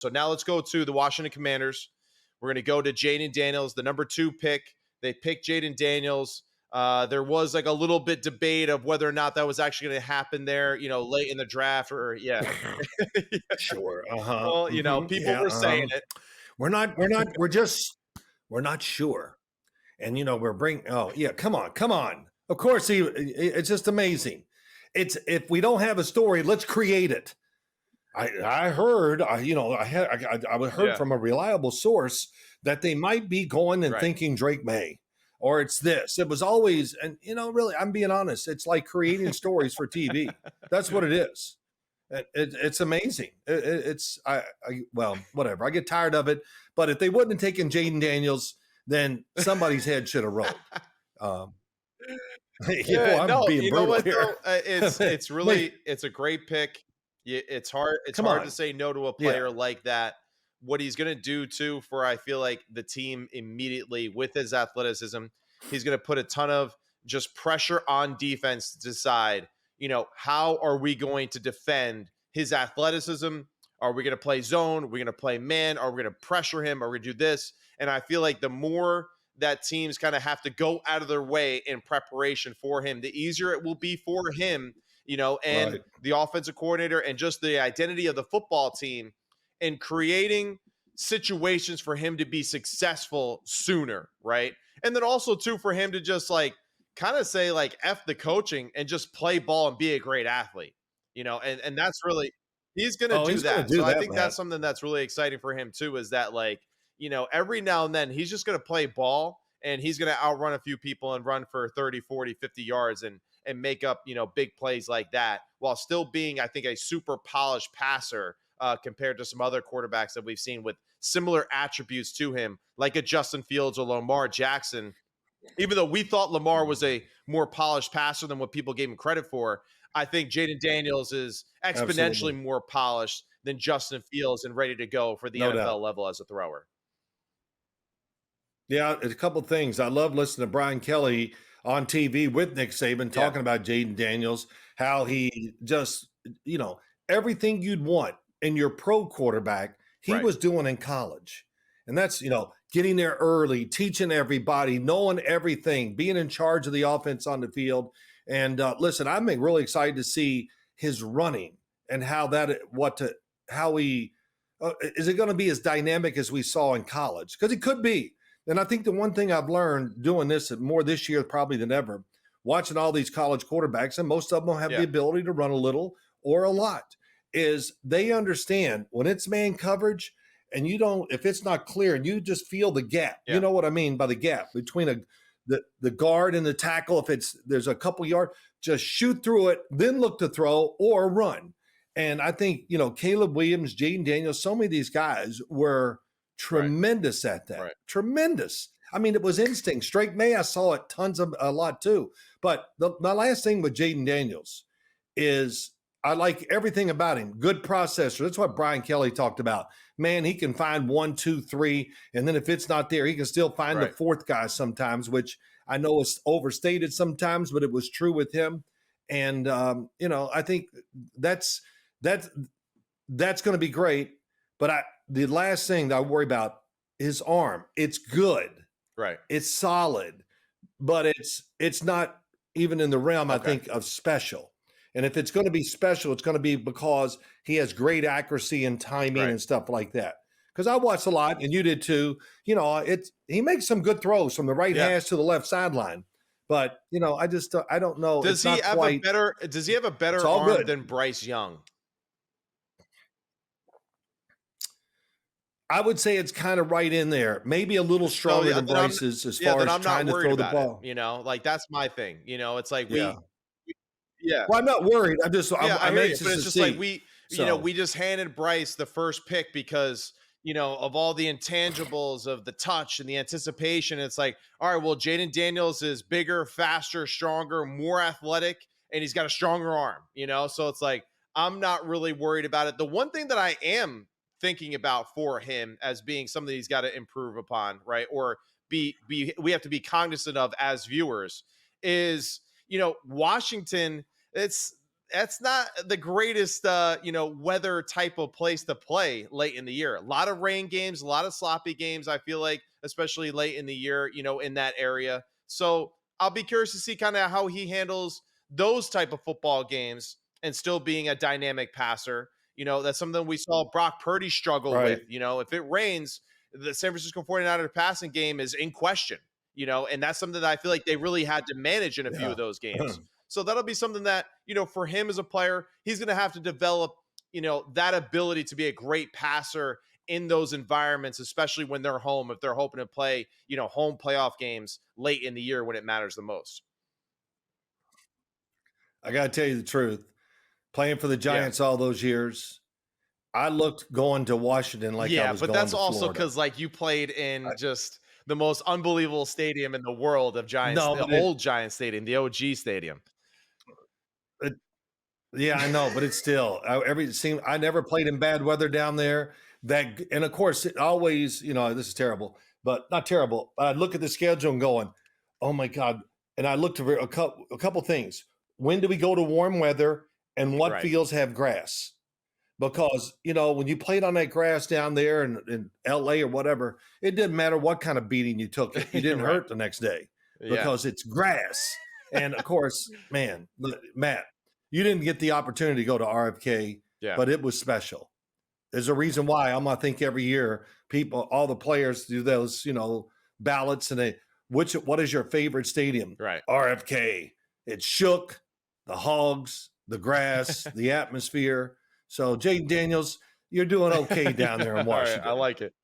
So now let's go to the Washington Commanders. We're going to go to Jaden Daniels, the number 2 pick. They picked Jaden Daniels. There was like a little bit debate of whether or not that was actually going to happen there, late in the draft or yeah. Sure. Uh-huh. Well, people were saying it. We're not sure. And come on. Of course, it's just amazing. If we don't have a story, let's create it. I heard, heard from a reliable source that they might be going and thinking Drake May, or it's this. It was always, and really, I'm being honest. It's like creating stories for TV. That's what it is. It's amazing. Well, whatever. I get tired of it. But if they wouldn't have taken Jaden Daniels, then somebody's head should have rolled. I'm being brutal here. It's really it's a great pick. It's hard. It's hard to say no to a player like that. What he's going to do too for, I feel like, the team immediately with his athleticism, he's going to put a ton of just pressure on defense to decide, how are we going to defend his athleticism? Are we going to play zone? Are we going to play man? Are we going to pressure him? Are we going to do this? And I feel like the more that teams kind of have to go out of their way in preparation for him, the easier it will be for him, and the offensive coordinator and just the identity of the football team in creating situations for him to be successful sooner, right? And then also, too, for him to just, kind of say, F the coaching and just play ball and be a great athlete, and that's really – he's going to do that. So I think that's something that's really exciting for him, too, is that, every now and then he's just going to play ball and he's going to outrun a few people and run for 30, 40, 50 yards and make up, big plays like that while still being, I think, a super polished passer compared to some other quarterbacks that we've seen with similar attributes to him, like a Justin Fields or Lamar Jackson. Even though we thought Lamar was a more polished passer than what people gave him credit for, I think Jaden Daniels is exponentially more polished than Justin Fields and ready to go for the NFL level as a thrower. Yeah, a couple things. I love listening to Brian Kelly on TV with Nick Saban talking about Jaden Daniels, how he just, everything you'd want in your pro quarterback, he was doing in college. And that's, getting there early, teaching everybody, knowing everything, being in charge of the offense on the field. And listen, I'm really excited to see his running and how he is it going to be as dynamic as we saw in college? Because it could be. And I think the one thing I've learned doing this more this year probably than ever, watching all these college quarterbacks, and most of them have the ability to run a little or a lot, is they understand when it's man coverage and if it's not clear and you just feel the gap, you know what I mean by the gap between the guard and the tackle. If there's a couple yards, just shoot through it, then look to throw or run. And I think, Caleb Williams, Jaden Daniels, so many of these guys were tremendous at that. Tremendous. I mean, it was instinct. Drake May, I saw it a lot too. But my last thing with Jaden Daniels is I like everything about him. Good processor. That's what Brian Kelly talked about. Man, he can find 1, 2, 3, and then if it's not there, he can still find the fourth guy sometimes, which I know is overstated sometimes, but it was true with him. And I think that's going to be great. But the last thing that I worry about, his arm. It's good. Right. It's solid, but it's not even in the realm, I think, of special. And if it's going to be special, it's going to be because he has great accuracy and timing and stuff like that. Because I watched a lot, and you did too. He makes some good throws from the right hash to the left sideline. But I don't know. Does he have a better arm than Bryce Young? I would say it's kind of right in there. Maybe a little stronger than Bryce's as far as trying to throw the ball. That's my thing. It's like Well, I'm not worried. I'm anxious but it's just see. like we just handed Bryce the first pick because of all the intangibles of the touch and the anticipation. It's like, all right, well, Jaden Daniels is bigger, faster, stronger, more athletic, and he's got a stronger arm. So it's like I'm not really worried about it. The one thing that I am thinking about for him as being something he's got to improve upon, right? Or we have to be cognizant of as viewers is, Washington, that's not the greatest weather type of place to play late in the year. A lot of rain games, a lot of sloppy games, I feel like, especially late in the year, in that area. So I'll be curious to see kind of how he handles those type of football games and still being a dynamic passer. That's something we saw Brock Purdy struggle with. Right. If it rains, the San Francisco 49ers passing game is in question. And that's something that I feel like they really had to manage in a few Yeah. of those games. So that'll be something that, for him as a player, he's going to have to develop, that ability to be a great passer in those environments, especially when they're home, if they're hoping to play, home playoff games late in the year when it matters the most. I got to tell you the truth. Playing for the Yeah. Giants all those years, I looked going to Washington like I Yeah, was but going that's to also Florida. because like you played in just the most unbelievable stadium in the world of Giants, No, the but old Giant Stadium, the OG Stadium. it yeah, I know, but it's still I never played in bad weather down there. And of course, it always, this is terrible, but not terrible. I look at the schedule and going, oh my God. And I looked at a couple things. When do we go to warm weather and what Right. fields have grass? Because, when you played on that grass down there in LA or whatever, it didn't matter what kind of beating you took it. You didn't Right. hurt the next day Yeah. because it's grass. And of course, man, Matt, you didn't get the opportunity to go to RFK, Yeah. but it was special. There's a reason why I think every year all the players do those, ballots and what is your favorite stadium? Right. RFK. It shook, the hogs, the grass, the atmosphere. So Jaden Daniels, you're doing okay down there in All right. I Washington. like it.